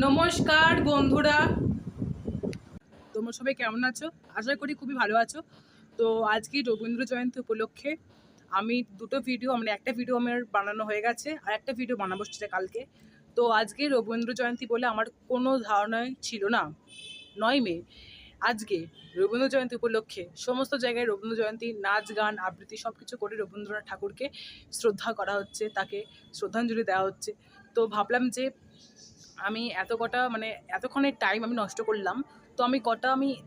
নমস্কার বন্ধুরা, তোমরা সবাই কেমন আছো? আশা করি খুবই ভালো আছো। তো আজকে রবীন্দ্র জয়ন্তী উপলক্ষে আমি দুটো ভিডিও একটা ভিডিও আমার বানানো হয়ে গেছে, আর একটা ভিডিও বানাবো সেটা কালকে। তো আজকে রবীন্দ্র জয়ন্তী বলে আমার কোনো ধারণাই ছিল না। 9 মে আজকে রবীন্দ্র জয়ন্তী উপলক্ষে সমস্ত জায়গায় রবীন্দ্র জয়ন্তী নাচ গান আবৃত্তি সব কিছু করে রবীন্দ্রনাথ ঠাকুরকে শ্রদ্ধা করা হচ্ছে, তাকে শ্রদ্ধাঞ্জলি দেওয়া হচ্ছে। তো ভাবলাম যে আমি এতক্ষণের টাইম আমি নষ্ট করলাম। তো আমি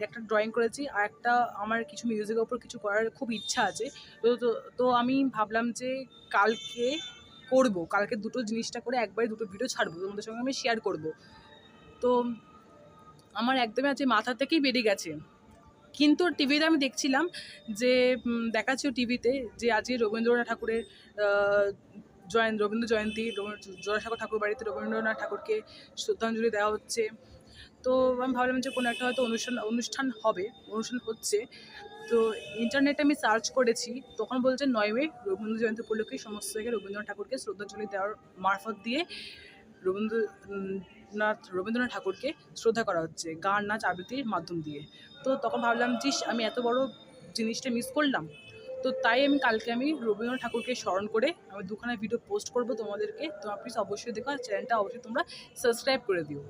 একটা ড্রয়িং করেছি, আর একটা আমার কিছু মিউজিকের ওপর কিছু করার খুব ইচ্ছা আছে। তো তো তো আমি ভাবলাম যে কালকে দুটো জিনিসটা করে একবারে দুটো ভিডিও ছাড়বো, তোমাদের সঙ্গে আমি শেয়ার করব। তো আমার একদমই আজ মাথা থেকেই বেরিয়ে গেছে। কিন্তু টিভিতে আমি দেখছিলাম যে দেখাচ্ছিল টিভিতে যে আজকে রবীন্দ্রনাথ ঠাকুরের রবীন্দ্র জয়ন্তী, জোড়াসাঁকো ঠাকুর বাড়িতে রবীন্দ্রনাথ ঠাকুরকে শ্রদ্ধাঞ্জলি দেওয়া হচ্ছে। তো আমি ভাবলাম যে কোনো একটা হয়তো অনুষ্ঠান হচ্ছে। তো ইন্টারনেটে আমি সার্চ করেছি, তখন বলছে 9 মে রবীন্দ্র জয়ন্তী উপলক্ষে সমস্ত জায়গায় রবীন্দ্রনাথ ঠাকুরকে শ্রদ্ধাঞ্জলি দেওয়ার মারফত দিয়ে রবীন্দ্রনাথ ঠাকুরকে শ্রদ্ধা করা হচ্ছে গান নাচ আবৃত্তির মাধ্যম দিয়ে। তো তখন ভাবলাম যে আমি এত বড় জিনিসটা মিস করলাম। তো তাই কালকে আমি রবীন্দ্রনাথ ঠাকুরকে স্মরণ করে আমি দুখানা ভিডিও পোস্ট করবো তোমাদেরকে। তোমরা প্লিজ অবশ্যই দেখো, আর চ্যানেলটা অবশ্যই তোমরা সাবস্ক্রাইব করে দিও।